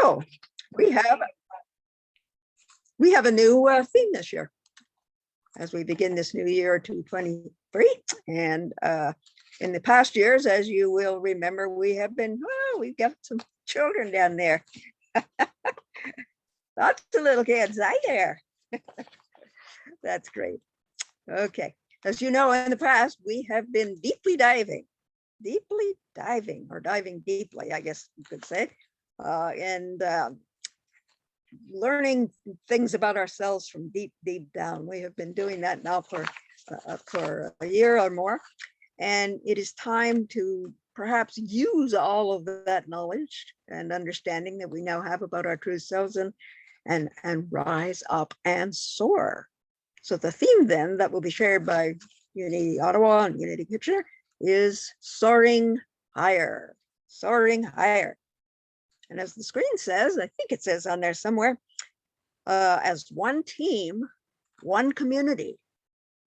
So we have a new theme this year as we begin this new year 2023. And in the past years, as you will remember, we've got some children down there. Lots of little kids. Hi there. That's great. Okay. As you know, in the past, we have been diving deeply, I guess you could say, and learning things about ourselves from deep down. We have been doing that now for a year or more, and it is time to perhaps use all of that knowledge and understanding that we now have about our true selves and rise up and soar. So the theme then that will be shared by Unity Ottawa and Unity Kitchener is soaring higher, soaring higher. And as the screen says, I think it says on there somewhere, as one team, one community,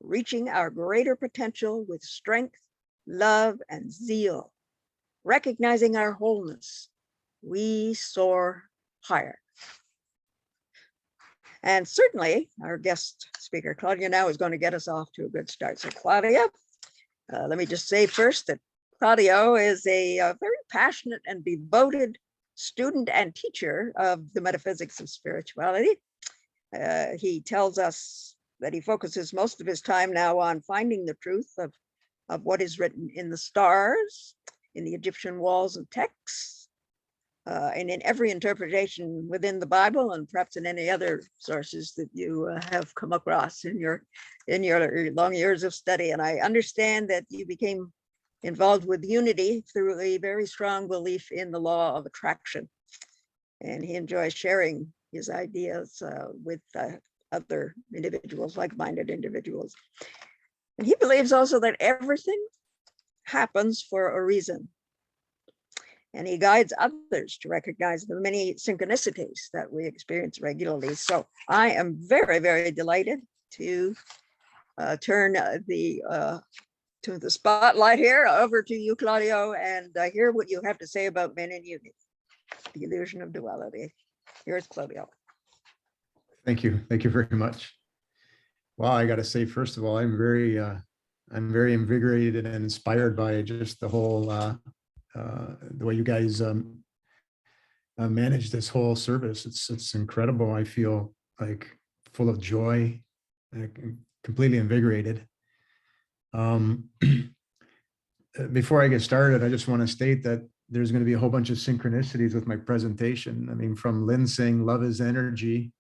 reaching our greater potential with strength, love, and zeal, recognizing our wholeness, we soar higher. And certainly our guest speaker, Claudia, now is going to get us off to a good start. So Claudia, let me just say first that Claudio is a very passionate and devoted student and teacher of the metaphysics of spirituality. He tells us that he focuses most of his time now on finding the truth of what is written in the stars, in the Egyptian walls and texts, and in every interpretation within the Bible, and perhaps in any other sources that you have come across in your long years of study. And I understand that you became involved with Unity through a very strong belief in the law of attraction. And he enjoys sharing his ideas with other individuals, like-minded individuals. And he believes also that everything happens for a reason. And he guides others to recognize the many synchronicities that we experience regularly. So I am very, very delighted to turn the spotlight here over to you, Claudio, and hear what you have to say about men in unity, the illusion of duality. Here's Claudio. Thank you. Thank you very much. Well, I got to say, first of all, I'm very invigorated and inspired by just the whole the way you guys manage this whole service. It's incredible. I feel like full of joy, completely invigorated. Before I get started, I just want to state that there's going to be a whole bunch of synchronicities with my presentation. I mean, from Lynn saying love is energy,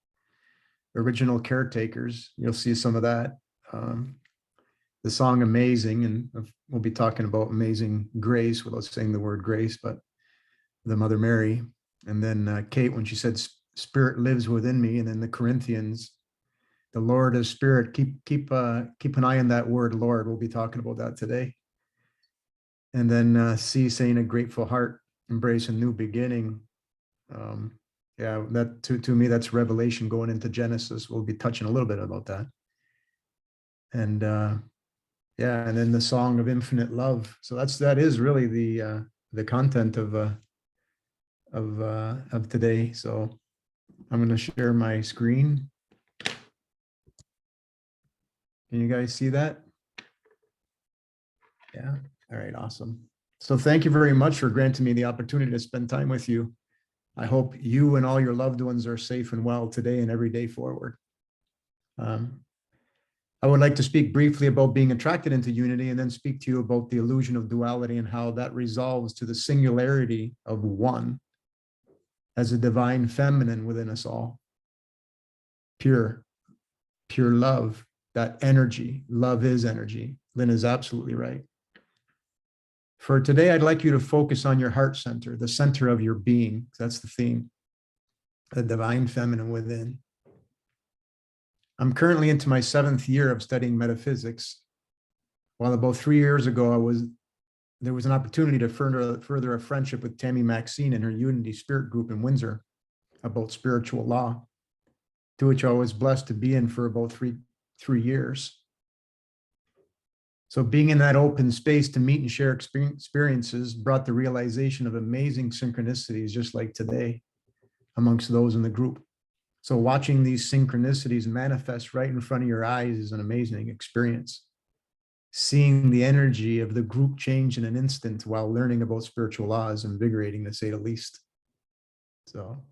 original caretakers, you'll see some of that. The song Amazing, and we'll be talking about Amazing Grace without saying the word grace, but the Mother Mary. And then Kate, when she said spirit lives within me, and then the Corinthians, the Lord is spirit. Keep an eye on that word, Lord. We'll be talking about that today. And then C saying a grateful heart, embrace a new beginning. Yeah, that to me, that's revelation going into Genesis. We'll be touching a little bit about that. And yeah, and then the song of infinite love. So that is really the content of today. So I'm going to share my screen. Can you guys see that? Yeah. All right. Awesome. So thank you very much for granting me the opportunity to spend time with you. I hope you and all your loved ones are safe and well today and every day forward. I would like to speak briefly about being attracted into unity, and then speak to you about the illusion of duality and how that resolves to the singularity of one as a divine feminine within us all. Pure love, that energy. Love is energy. Lynn is absolutely right. For today, I'd like you to focus on your heart center, the center of your being. That's the theme, the divine feminine within. I'm currently into my 7th year of studying metaphysics. While about 3 years ago, there was an opportunity to further a friendship with Tammy Maxine and her Unity Spirit group in Windsor about spiritual law, to which I was blessed to be in for about three years. So being in that open space to meet and share experiences brought the realization of amazing synchronicities, just like today. amongst those in the group. So watching these synchronicities manifest right in front of your eyes is an amazing experience. Seeing the energy of the group change in an instant while learning about spiritual law is invigorating, to say the least. So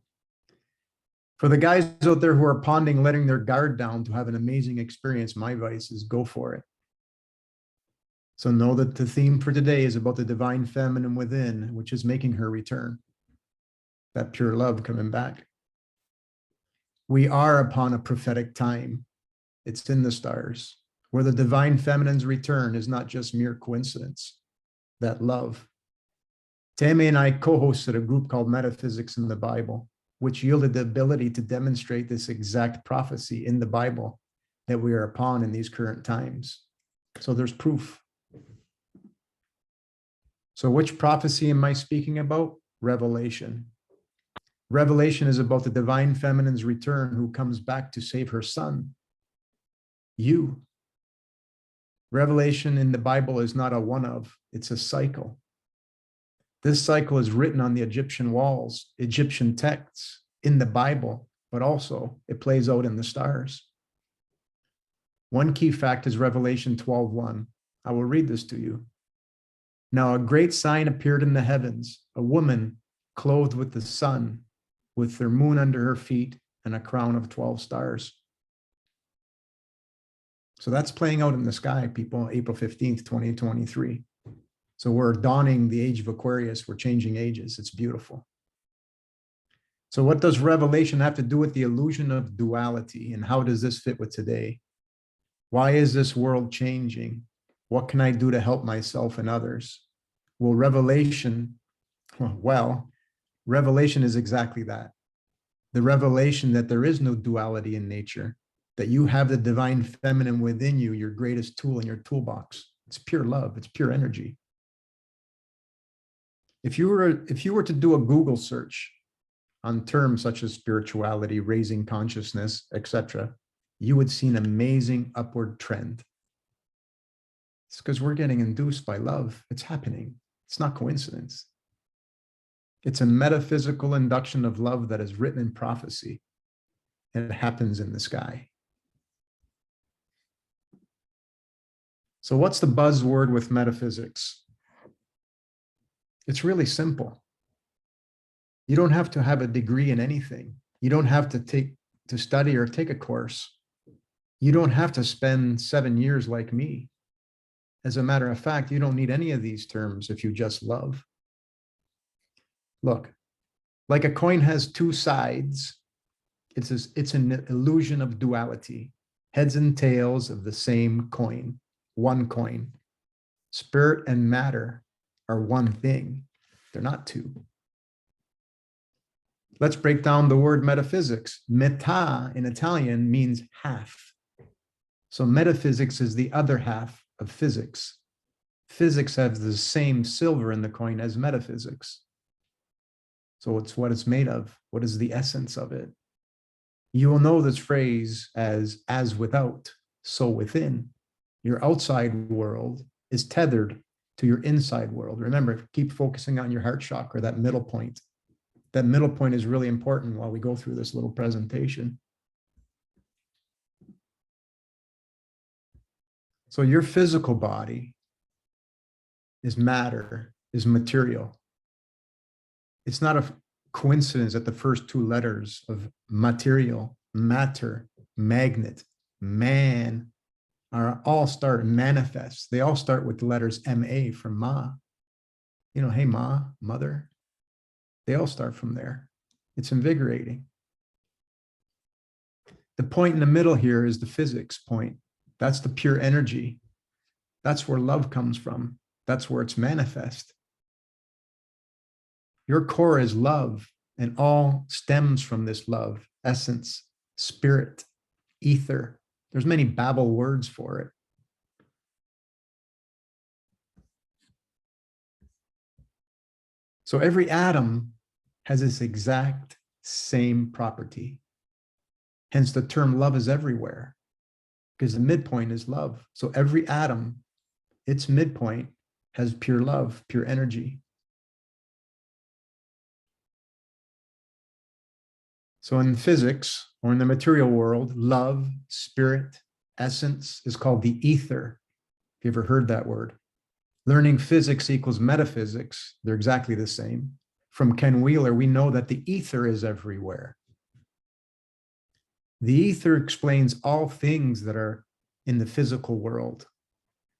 for the guys out there who are pondering letting their guard down to have an amazing experience, my advice is go for it. So know that the theme for today is about the divine feminine within, which is making her return. That pure love coming back. We are upon a prophetic time. It's in the stars, where the divine feminine's return is not just mere coincidence. That love. Tammy and I co-hosted a group called Metaphysics in the Bible, which yielded the ability to demonstrate this exact prophecy in the Bible that we are upon in these current times. So there's proof. So which prophecy am I speaking about? Revelation. Revelation is about the divine feminine's return, who comes back to save her son. You. Revelation in the Bible is not a one of, it's a cycle. This cycle is written on the Egyptian walls, Egyptian texts in the Bible, but also it plays out in the stars. One key fact is Revelation 12:1. I will read this to you. Now a great sign appeared in the heavens, a woman clothed with the sun, with their moon under her feet and a crown of 12 stars. So that's playing out in the sky, people, April 15th, 2023. So we're dawning the age of Aquarius. We're changing ages. It's beautiful. So what does Revelation have to do with the illusion of duality? And how does this fit with today? Why is this world changing? What can I do to help myself and others? Well, Revelation is exactly that. The revelation that there is no duality in nature, that you have the divine feminine within you, your greatest tool in your toolbox. It's pure love. It's pure energy. If you were to do a Google search on terms such as spirituality, raising consciousness, etc., you would see an amazing upward trend. It's because we're getting induced by love. It's happening. It's not coincidence. It's a metaphysical induction of love that is written in prophecy, and it happens in the sky. So what's the buzzword with metaphysics? It's really simple. You don't have to have a degree in anything. You don't have to study or take a course. You don't have to spend 7 years like me. As a matter of fact, you don't need any of these terms if you just love. Look, like a coin has two sides, it's an illusion of duality, heads and tails of the same coin, one coin. Spirit and matter are one thing. They're not two. Let's break down the word metaphysics. Meta in Italian means half. So metaphysics is the other half of physics. Physics has the same silver in the coin as metaphysics. So it's what it's made of. What is the essence of it? You will know this phrase as without, so within. Your outside world is tethered to your inside world. Remember, keep focusing on your heart chakra, that middle point. That middle point is really important while we go through this little presentation. So your physical body is matter, is material. It's not a coincidence that the first two letters of material, matter, magnet, man are all start manifest. They all start with the letters MA from Ma. You know, hey Ma, mother. They all start from there. It's invigorating. The point in the middle here is the physics point. That's the pure energy. That's where love comes from. That's where it's manifest. Your core is love, and all stems from this love, essence, spirit, ether. There's many Babel words for it. So every atom has this exact same property. Hence the term love is everywhere, because the midpoint is love. So every atom, its midpoint has pure love, pure energy. So in physics or in the material world, love, spirit, essence is called the ether. If you ever heard that word. Learning physics equals metaphysics. They're exactly the same. From Ken Wheeler, we know that the ether is everywhere. The ether explains all things that are in the physical world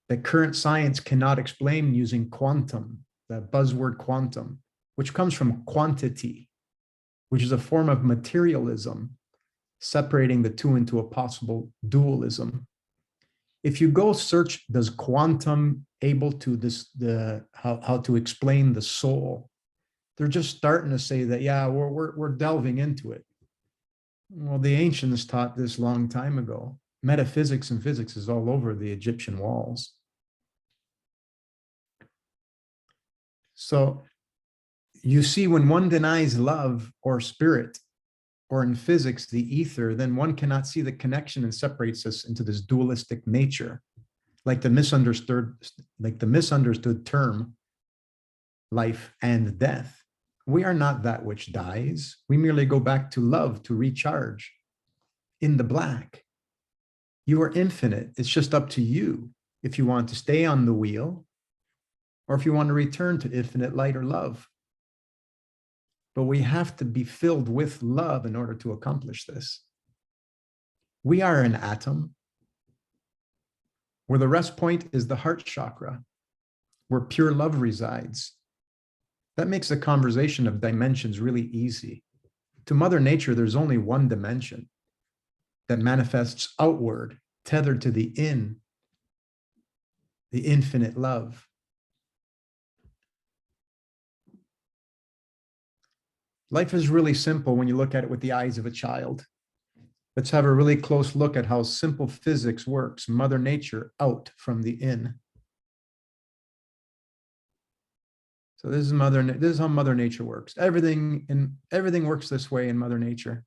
that current science cannot explain using quantum, that buzzword quantum, which comes from quantity, which is a form of materialism, separating the two into a possible dualism. If you go search, does quantum able to how to explain the soul? They're just starting to say that, yeah, we're delving into it. Well, the ancients taught this long time ago. Metaphysics and physics is all over the Egyptian walls. So you see, when one denies love or spirit, or in physics, the ether, then one cannot see the connection and separates us into this dualistic nature, like the misunderstood term, life and death. We are not that which dies. We merely go back to love to recharge in the black. You are infinite. It's just up to you if you want to stay on the wheel or if you want to return to infinite light or love. But we have to be filled with love in order to accomplish this. We are an atom where the rest point is the heart chakra, where pure love resides. That makes the conversation of dimensions really easy. To Mother Nature, there's only one dimension that manifests outward, tethered to the infinite love. Life is really simple when you look at it with the eyes of a child. Let's have a really close look at how simple physics works. Mother Nature out from the in. So this is how Mother Nature works. Everything works this way in Mother Nature.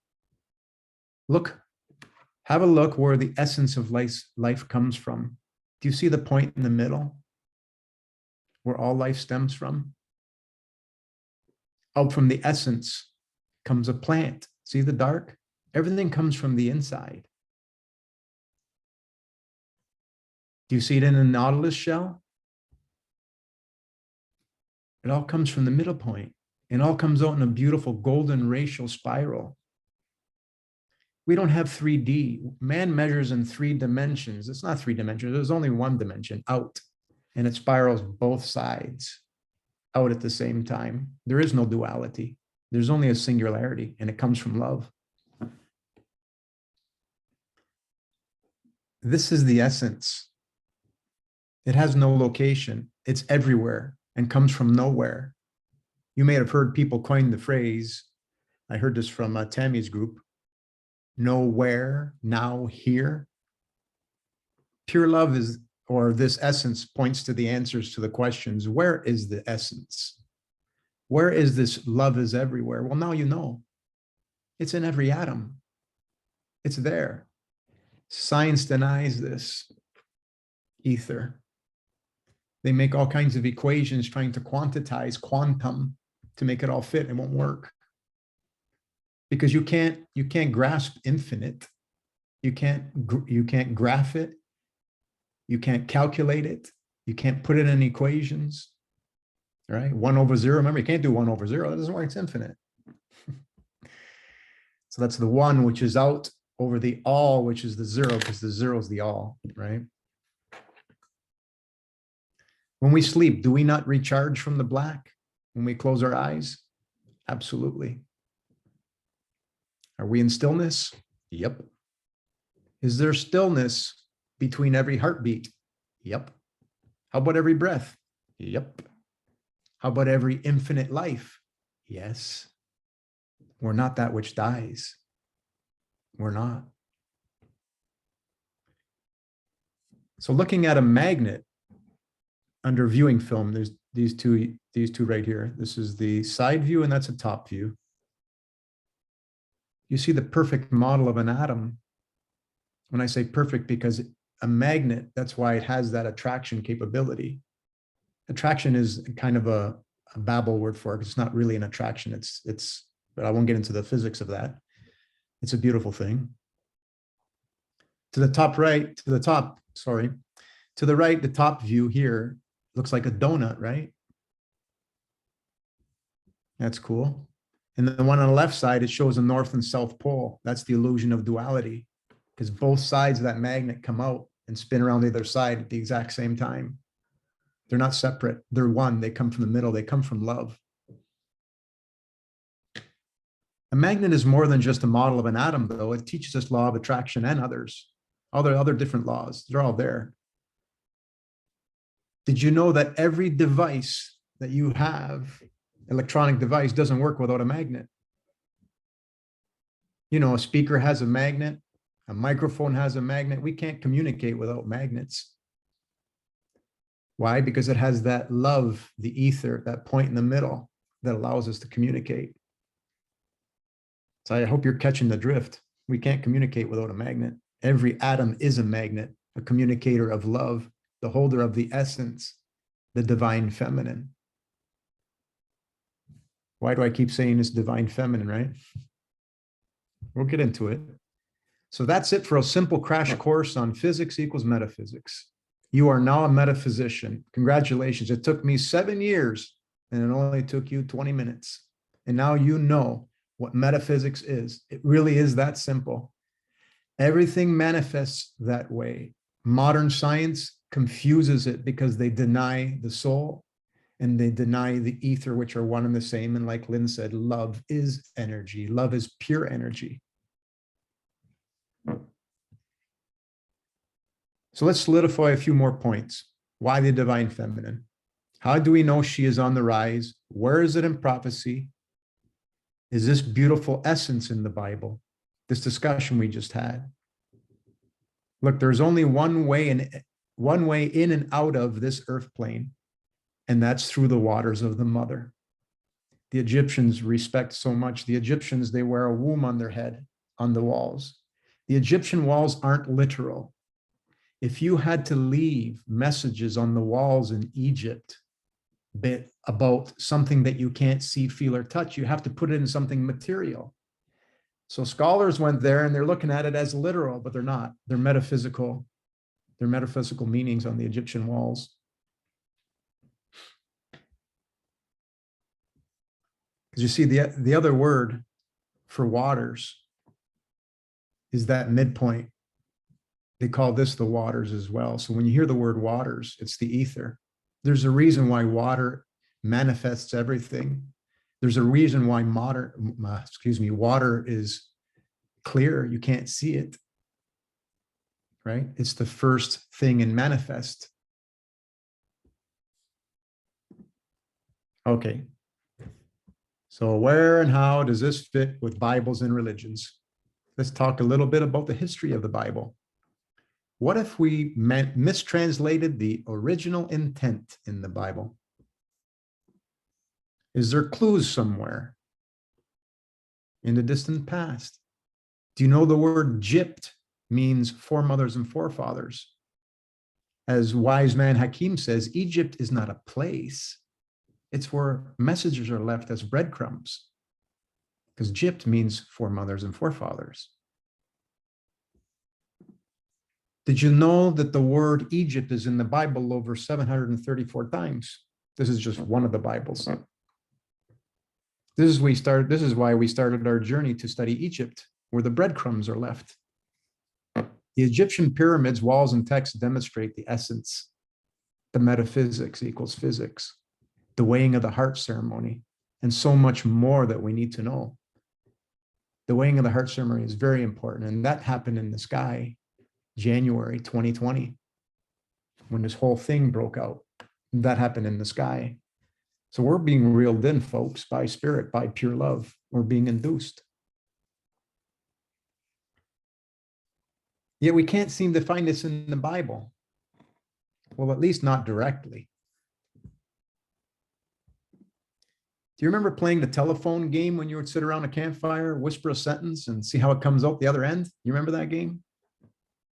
Have a look where the essence of life comes from. Do you see the point in the middle where all life stems from? Out from the essence comes a plant. See the dark? Everything comes from the inside. Do you see it in a nautilus shell? It all comes from the middle point. It all comes out in a beautiful golden racial spiral. We don't have 3D. Man measures in 3 dimensions. It's not 3 dimensions. There's only 1 dimension, out. And it spirals both sides out at the same time. There is no duality. There's only a singularity, and it comes from love. This is the essence. It has no location. It's everywhere and comes from nowhere. You may have heard people coin the phrase, I heard this from Tammy's group, nowhere, now, here. Pure love is, or this essence points to the answers to the questions. Where is the essence? Where is this love is everywhere? Well, now you know. It's in every atom. It's there. Science denies this. Ether. They make all kinds of equations trying to quantize quantum to make it all fit. It won't work. Because you can't grasp infinite. You can't graph it. You can't calculate it. You can't put it in equations. Right? 1/0. Remember, you can't do 1/0. That doesn't work. It's infinite. So that's the 1, which is out over the all, which is the 0, because the 0 is the all, right? When we sleep, do we not recharge from the black when we close our eyes? Absolutely. Are we in stillness? Yep. Is there stillness between every heartbeat? Yep. How about every breath? Yep. How about every infinite life? Yes. We're not that which dies. We're not. So looking at a magnet under viewing film, there's these two right here. This is the side view and that's a top view. You see the perfect model of an atom. When I say perfect, because a magnet, that's why it has that attraction capability. Attraction is kind of a babble word for it. It's not really an attraction. But I won't get into the physics of that. It's a beautiful thing. To the top right, to the top, sorry, to the right, the top view here looks like a donut, right? That's cool. And the one on the left side, it shows a north and south pole. That's the illusion of duality, because both sides of that magnet come out and spin around the other side at the exact same time. They're not separate. They're one. They come from the middle. They come from love. A magnet is more than just a model of an atom, though. It teaches us law of attraction and others, other different laws. They're all there. Did you know that every device that you have, electronic device, doesn't work without a magnet? You know, a speaker has a magnet, a microphone has a magnet. We can't communicate without magnets. Why? Because it has that love, the ether, that point in the middle that allows us to communicate. So I hope you're catching the drift. We can't communicate without a magnet. Every atom is a magnet, a communicator of love, the holder of the essence, the divine feminine. Why do I keep saying this divine feminine, right? We'll get into it. So that's it for a simple crash course on physics equals metaphysics. You are now a metaphysician. Congratulations. It took me 7 years and it only took you 20 minutes. And now you know what metaphysics is. It really is that simple. Everything manifests that way. Modern science confuses it because they deny the soul and they deny the ether, which are one and the same. And like Lynn said, love is energy. Love is pure energy. So let's solidify a few more points. Why the divine feminine? How do we know she is on the rise? Where is it in prophecy? Is this beautiful essence in the Bible? This discussion we just had. Look, there's only one way in and out of this earth plane, and that's through the waters of the mother. The Egyptians respect so much. The Egyptians, they wear a womb on their head, on the walls. The Egyptian walls aren't literal. If you had to leave messages on the walls in Egypt about something that you can't see, feel, or touch, you have to put it in something material. So scholars went there and they're looking at it as literal, but they're not. They're metaphysical. They're metaphysical meanings on the Egyptian walls. Because you see, the other word for waters is that midpoint. They call this the waters as well. So when you hear the word waters, it's the ether. There's a reason why water manifests everything. There's a reason why water is clear. You can't see it, right? It's the first thing in manifest. Okay. So where and how does this fit with Bibles and religions? Let's talk a little bit about the history of the Bible. What if we mistranslated the original intent in the Bible? Is there clues somewhere in the distant past? Do you know the word Gypt means foremothers and forefathers? As wise man Hakim says, Egypt is not a place. It's where messages are left as breadcrumbs, because Gypt means foremothers and forefathers. Did you know that the word Egypt is in the Bible over 734 times? This is just one of the Bibles. This is why we started our journey to study Egypt, where the breadcrumbs are left. The Egyptian pyramids, walls, and texts demonstrate the essence. The metaphysics equals physics, the weighing of the heart ceremony, and so much more that we need to know. The weighing of the heart ceremony is very important, and that happened in the sky, January 2020, when this whole thing broke out. That happened in the sky. So we're being reeled in, folks, by spirit, by pure love. We're being induced. Yet we can't seem to find this in the Bible. Well, at least not directly. Do you remember playing the telephone game when you would sit around a campfire, whisper a sentence, and see how it comes out the other end? You remember that game?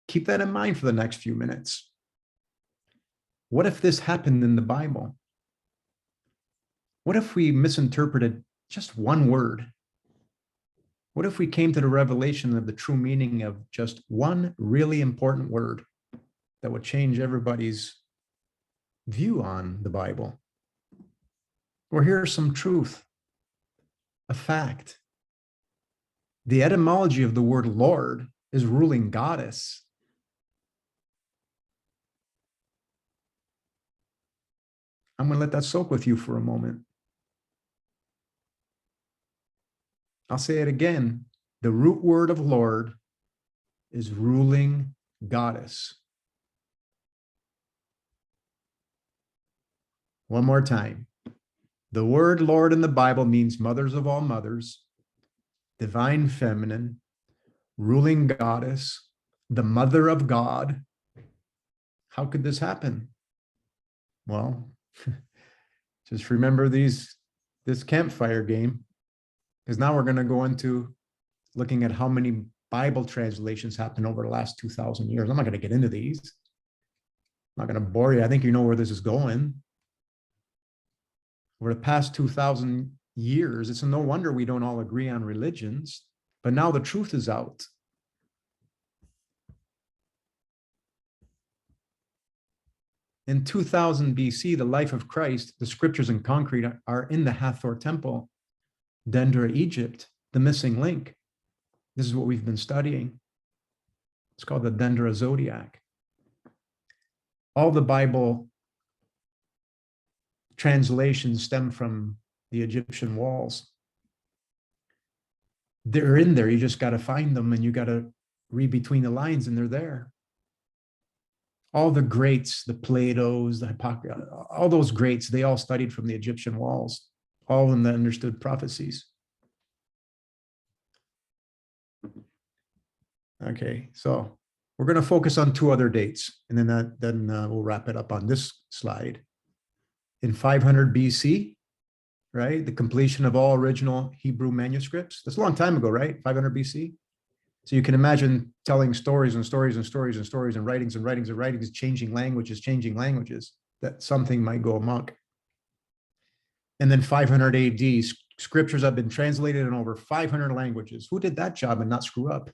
Keep that in mind for the next few minutes. What if this happened in the Bible? What if we misinterpreted just one word? What if we came to the revelation of the true meaning of just one really important word that would change everybody's view on the Bible? Well, here's some truth, a fact. The etymology of the word Lord is ruling goddess. I'm going to let that soak with you for a moment. I'll say it again. The root word of Lord is ruling goddess. One more time. The word Lord in the Bible means mothers of all mothers, divine feminine, ruling goddess, the mother of God. How could this happen? Well, just remember this campfire game, because now we're going to go into looking at how many Bible translations happened over the last 2,000 years. I'm not going to get into these. I'm not going to bore you. I think you know where this is going. Over the past 2,000 years, it's no wonder we don't all agree on religions, but now the truth is out. In 2000 BC, the life of Christ, the scriptures in concrete are in the Hathor temple, Dendra, Egypt, the missing link. This is what we've been studying. It's called the Dendra Zodiac. All the Bible translations stem from the Egyptian walls. They're in there. You just got to find them, and you got to read between the lines, and they're there. All the greats, the Platos, the Hippocrates, all those greats, they all studied from the Egyptian walls, all of them that understood prophecies. Okay, so we're going to focus on two other dates, and then we'll wrap it up on this slide. In 500 BC, right, the completion of all original Hebrew manuscripts. That's a long time ago, right? 500 BC. So you can imagine telling stories and stories and stories and stories and writings and writings and writings, changing languages, that something might go amok. And then 500 AD, scriptures have been translated in over 500 languages. Who did that job and not screw up?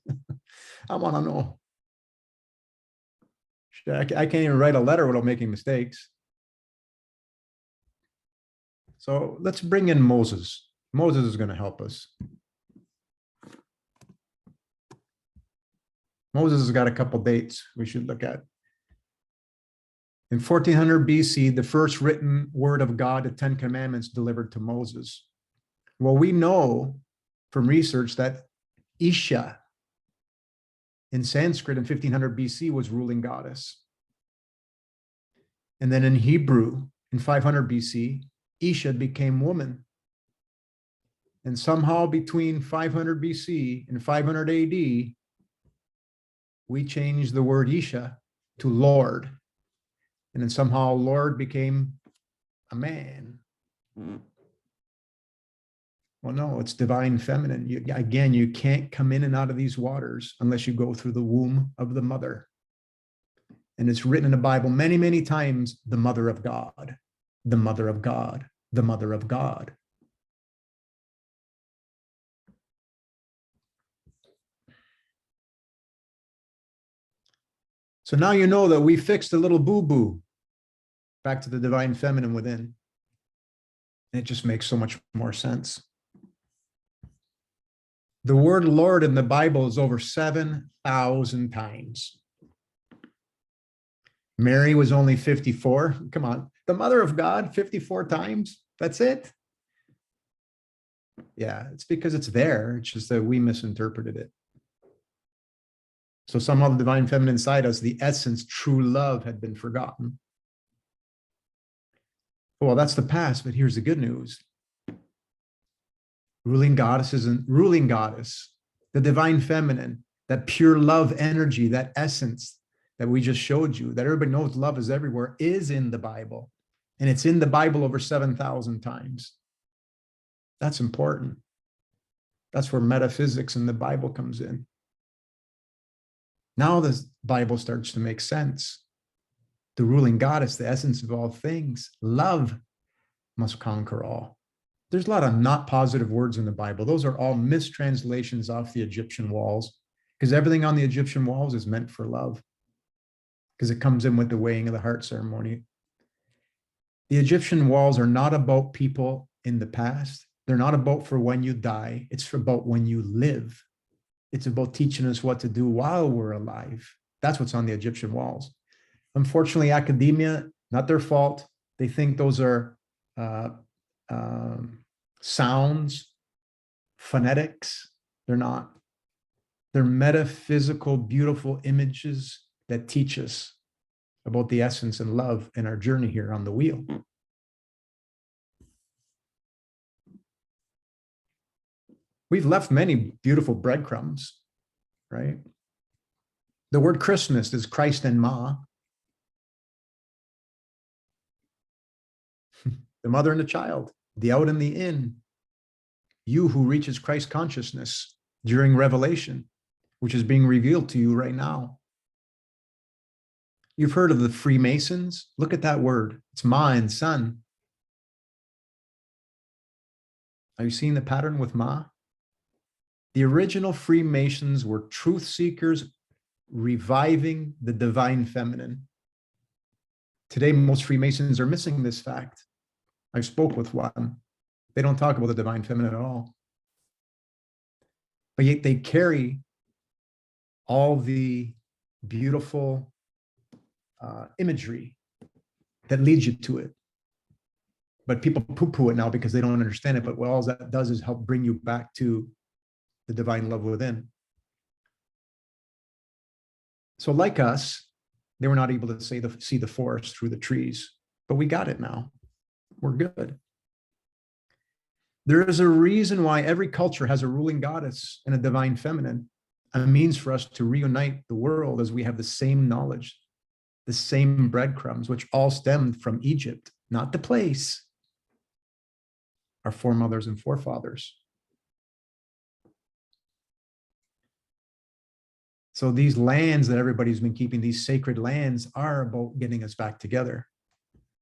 I want to know. I can't even write a letter without making mistakes. So let's bring in Moses. Moses is going to help us. Moses has got a couple dates we should look at. In 1400 BC, the first written word of God, the Ten Commandments, delivered to Moses. Well, we know from research that Isha in Sanskrit in 1500 BC was ruling goddess. And then in Hebrew in 500 BC, Isha became woman. And somehow between 500 BC and 500 AD, we changed the word Isha to Lord. And then somehow Lord became a man. Well, no, it's divine feminine. Again, you can't come in and out of these waters unless you go through the womb of the mother. And it's written in the Bible many, many times, the mother of God, the mother of God, the mother of God. So now you know that we fixed a little boo-boo back to the divine feminine within. And it just makes so much more sense. The word Lord in the Bible is over 7,000 times. Mary was only 54. Come on. The mother of God, 54 times. That's it. Yeah, it's because it's there. It's just that we misinterpreted it. So somehow the divine feminine inside us, the essence, true love, had been forgotten. Well, that's the past, but here's the good news. Ruling goddess, the divine feminine, that pure love energy, that essence that we just showed you, that everybody knows love is everywhere, is in the Bible. And it's in the Bible over 7,000 times. That's important. That's where metaphysics in the Bible comes in. Now the Bible starts to make sense. The ruling goddess, the essence of all things, love must conquer all. there's a lot of not positive words in the Bible. Those are all mistranslations off the Egyptian walls, because everything on the Egyptian walls is meant for love, because it comes in with the weighing of the heart ceremony. The Egyptian walls are not about people in the past. They're not about for when you die. It's about when you live. It's about teaching us what to do while we're alive. That's what's on the Egyptian walls. Unfortunately, academia, not their fault. They think those are sounds, phonetics. They're not. They're metaphysical, beautiful images that teach us about the essence and love in our journey here on the wheel. We've left many beautiful breadcrumbs, right? The word Christmas is Christ and Ma, the mother and the child, the out and the in. You who reaches Christ consciousness during revelation, which is being revealed to you right now. You've heard of the Freemasons. Look at that word. It's Ma and Son. Are you seeing the pattern with Ma? The original Freemasons were truth seekers reviving the divine feminine. Today, most Freemasons are missing this fact. I spoke with one. They don't talk about the divine feminine at all. But yet they carry all the beautiful imagery that leads you to it. But people poo-poo it now because they don't understand it. But what all that does is help bring you back to the divine love within. So like us, they were not able to see the forest through the trees, but we got it now. We're good. There is a reason why every culture has a ruling goddess and a divine feminine, a means for us to reunite the world as we have the same knowledge, the same breadcrumbs, which all stemmed from Egypt, not the place, our foremothers and forefathers. So these lands that everybody's been keeping, these sacred lands, are about getting us back together.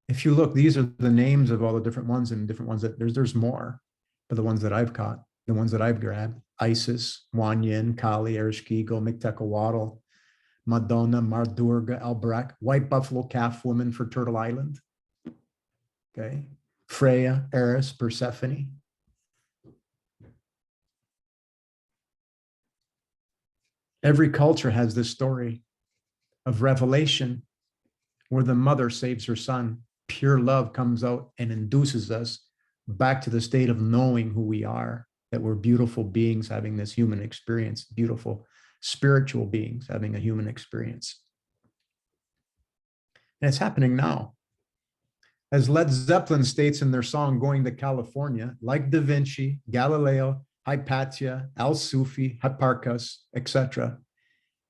If you look, these are the names of all the different ones, and different ones that there's more, but the ones that I've caught, the ones that I've grabbed: Isis, Wan Yin, Kali, Ereshkigal, Miktekawatl, Madonna, Mardurga, Albarak, White Buffalo Calf Woman for Turtle Island. Okay, Freya, Eris, Persephone. Every culture has this story of revelation where the mother saves her son. Pure love comes out and induces us back to the state of knowing who we are, that we're beautiful beings having this human experience, beautiful spiritual beings having a human experience. And it's happening now. As Led Zeppelin states in their song, Going to California, like Da Vinci, Galileo, Hypatia, Al-Sufi, Hipparchus, etc.,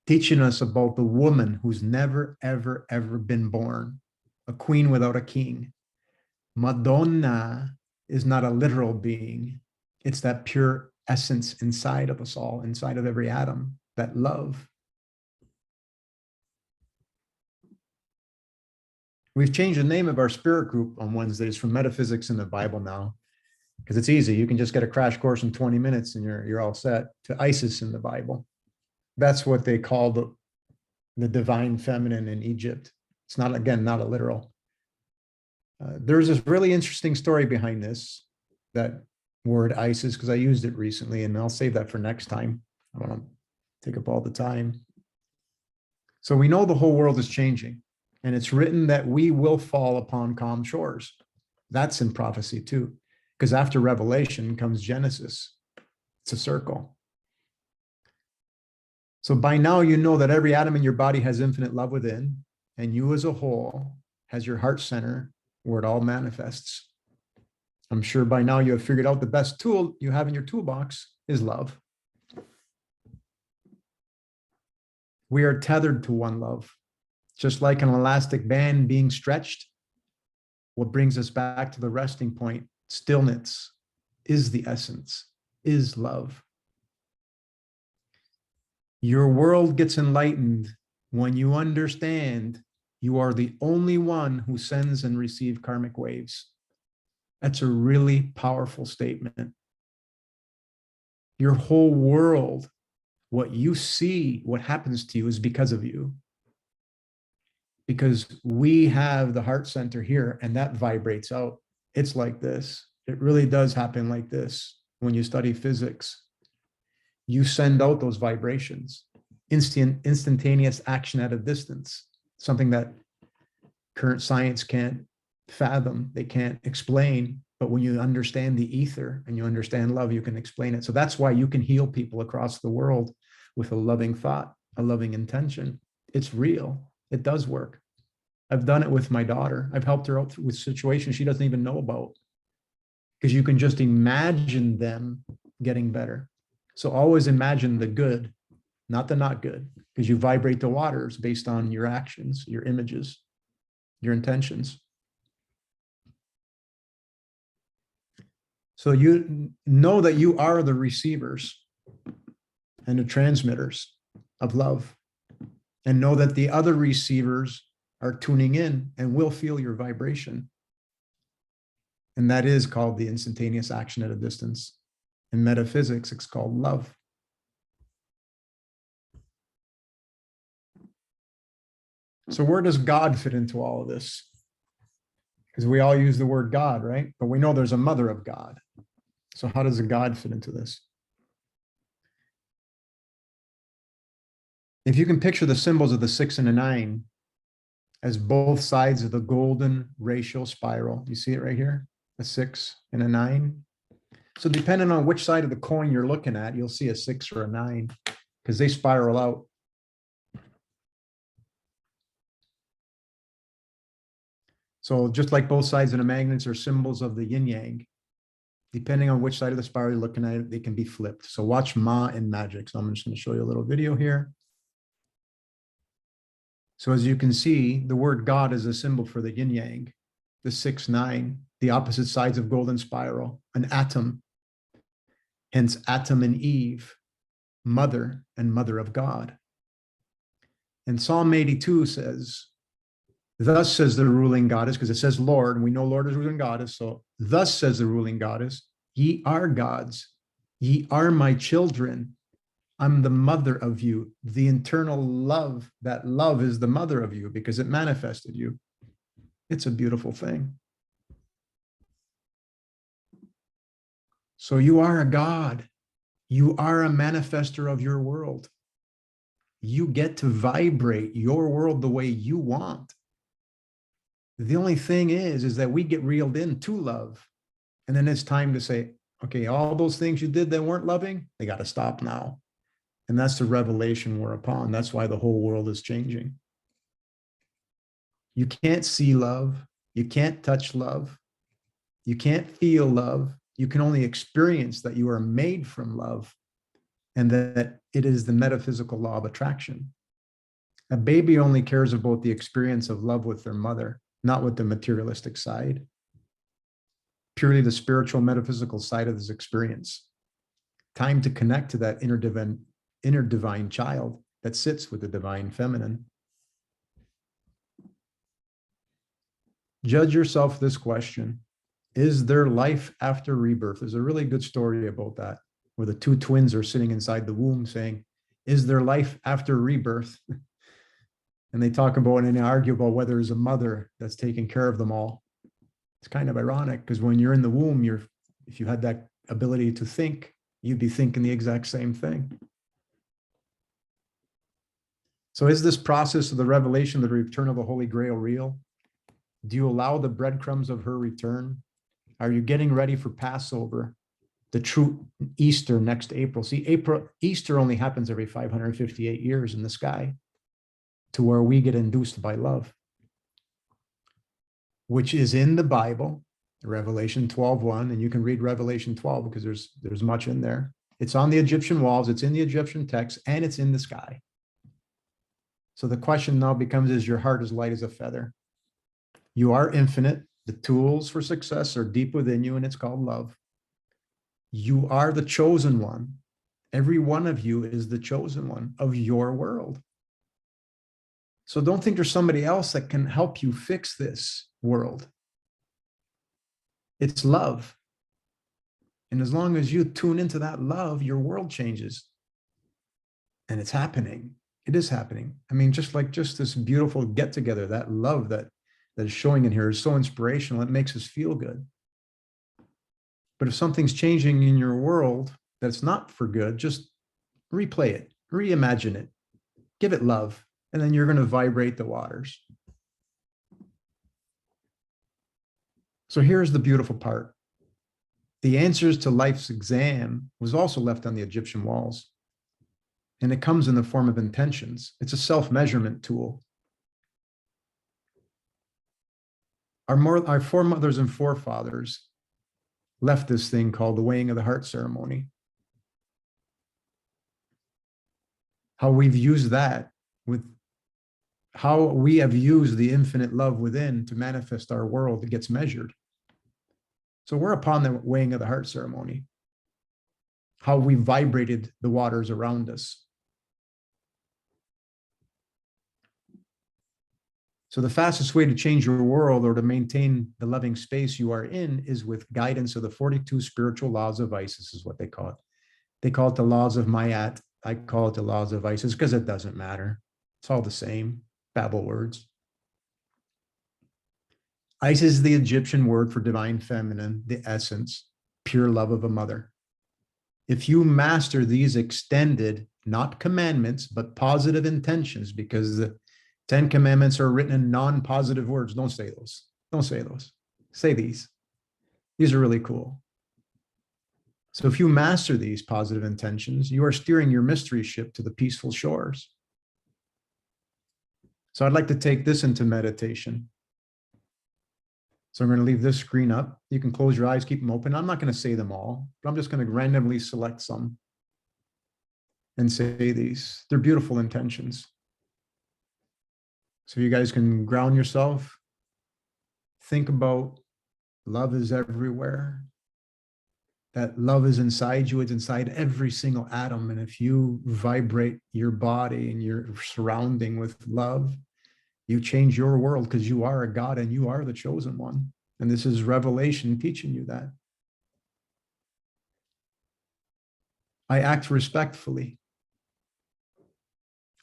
teaching us about the woman who's never, ever, ever been born, a queen without a king. Madonna is not a literal being. It's that pure essence inside of us all, inside of every atom, that love. We've changed the name of our spirit group on Wednesdays from Metaphysics in the Bible now, because it's easy. You can just get a crash course in 20 minutes and you're all set, to Isis in the Bible. That's what they call the divine feminine in Egypt. It's not, again, not a literal. There's this really interesting story behind this, that word Isis, because I used it recently, and I'll save that for next time. I don't want to take up all the time. So we know the whole world is changing, and it's written that we will fall upon calm shores. That's in prophecy too, because after Revelation comes Genesis. It's a circle. So by now, you know that every atom in your body has infinite love within, and you as a whole has your heart center where it all manifests. I'm sure by now you have figured out the best tool you have in your toolbox is love. We are tethered to one love, just like an elastic band being stretched. What brings us back to the resting point, stillness, is the essence, is love. Your world gets enlightened when you understand you are the only one who sends and receives karmic waves. That's a really powerful statement. Your whole world, what you see, what happens to you is because of you. Because we have the heart center here and that vibrates out. It's like this. It really does happen like this. When you study physics, you send out those vibrations, instantaneous action at a distance, something that current science can't fathom, they can't explain. But when you understand the ether and you understand love, you can explain it. So that's why you can heal people across the world with a loving thought, a loving intention. It's real. It does work. I've done it with my daughter. I've helped her out with situations she doesn't even know about, because you can just imagine them getting better. So always imagine the good, not the not good, because you vibrate the waters based on your actions, your images, your intentions. So you know that you are the receivers and the transmitters of love, and know that the other receivers are tuning in and will feel your vibration. And that is called the instantaneous action at a distance. In metaphysics, it's called love. So where does God fit into all of this? Because we all use the word God, right? But we know there's a mother of God. So how does a God fit into this? If you can picture the symbols of the 6 and the 9 as both sides of the golden ratio spiral, you see it right here, a 6 and a 9. So depending on which side of the coin you're looking at, you'll see a 6 or a 9 because they spiral out. So just like both sides of the magnets are symbols of the yin yang, depending on which side of the spiral you're looking at, they can be flipped. So watch Ma in magic. So I'm just going to show you a little video here. So as you can see, the word God is a symbol for the yin yang, the 6, 9, the opposite sides of golden spiral, an atom, hence Adam and Eve, mother and mother of God. And Psalm 82 says, thus says the ruling goddess, because it says Lord, and we know Lord is ruling goddess. So thus says the ruling goddess, ye are gods, ye are my children. I'm the mother of you. The internal love, that love is the mother of you because it manifested you. It's a beautiful thing. So you are a God. You are a manifester of your world. You get to vibrate your world the way you want. The only thing is that we get reeled into love. And then it's time to say, okay, all those things you did that weren't loving, they got to stop now. And that's the revelation we're upon. That's why the whole world is changing. You can't see love. You can't touch love. You can't feel love. You can only experience that you are made from love and that it is the metaphysical law of attraction. A baby only cares about the experience of love with their mother, not with the materialistic side. Purely the spiritual, metaphysical side of this experience. Time to connect to that inner divine child that sits with the divine feminine. Judge yourself this question. Is there life after rebirth? There's a really good story about that, where the two twins are sitting inside the womb saying, is there life after rebirth? And they talk about and they argue about whether there's a mother that's taking care of them all. It's kind of ironic because when you're in the womb, if you had that ability to think, you'd be thinking the exact same thing. So is this process of the revelation of the return of the Holy Grail real? Do you allow the breadcrumbs of her return? Are you getting ready for Passover, the true Easter next April? See, Easter only happens every 558 years in the sky, to where we get induced by love, which is in the Bible, Revelation 12:1, and you can read Revelation 12 because there's much in there. It's on the Egyptian walls, it's in the Egyptian text, and it's in the sky. So the question now becomes, is your heart as light as a feather? You are infinite. The tools for success are deep within you, and it's called love. You are the chosen one. Every one of you is the chosen one of your world. So don't think there's somebody else that can help you fix this world. It's love. And as long as you tune into that love, your world changes. And it's happening. It is happening. I mean, just this beautiful get together, that love that is showing in here is so inspirational. It makes us feel good. But if something's changing in your world that's not for good, just replay it, reimagine it, give it love, and then you're going to vibrate the waters. So here's the beautiful part. The answers to life's exam was also left on the Egyptian walls. And it comes in the form of intentions. It's a self-measurement tool. Our foremothers and forefathers left this thing called the weighing of the heart ceremony. How we've used that with how we have used the infinite love within to manifest our world, it gets measured. So we're upon the weighing of the heart ceremony, how we vibrated the waters around us. So the fastest way to change your world or to maintain the loving space you are in is with guidance of the 42 spiritual laws of Isis, is what they call it. They call it the laws of Mayat. I call it the laws of Isis because it doesn't matter. It's all the same, Babel words. Isis is the Egyptian word for divine feminine, the essence, pure love of a mother. If you master these extended, not commandments, but positive intentions, because the 10 commandments are written in non-positive words. Don't say those. Don't say those. Say these. These are really cool. So if you master these positive intentions, you are steering your mystery ship to the peaceful shores. So I'd like to take this into meditation. So I'm going to leave this screen up. You can close your eyes, keep them open. I'm not going to say them all, but I'm just going to randomly select some and say these. They're beautiful intentions. So you guys can ground yourself. Think about love is everywhere. That love is inside you. It's inside every single atom. And if you vibrate your body and your surrounding with love, you change your world because you are a God and you are the chosen one. And this is revelation teaching you that. I act respectfully.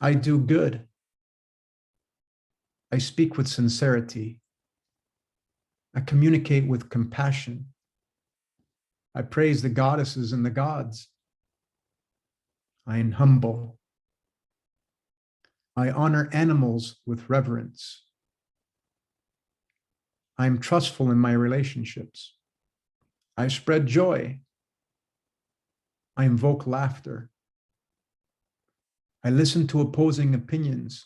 I do good. I speak with sincerity. I communicate with compassion. I praise the goddesses and the gods. I am humble. I honor animals with reverence. I am trustful in my relationships. I spread joy. I invoke laughter. I listen to opposing opinions.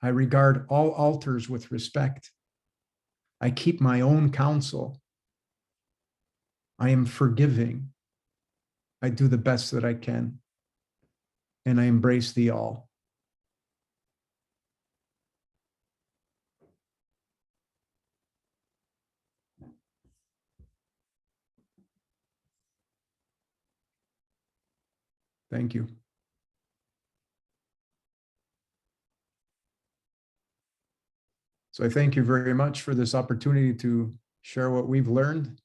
I regard all altars with respect. I keep my own counsel. I am forgiving. I do the best that I can. And I embrace the all. Thank you. So I thank you very much for this opportunity to share what we've learned.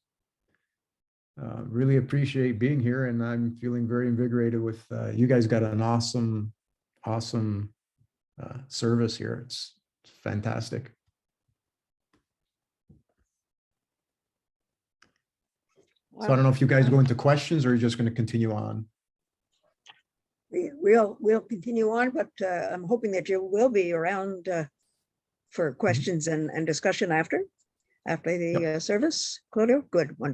Really appreciate being here, and I'm feeling very invigorated with you guys. Got an awesome service here. It's fantastic. So I don't know if you guys go into questions or you're just going to continue on. We'll continue on, but I'm hoping that you will be around for questions and discussion after the service. Claudio, good, wonderful.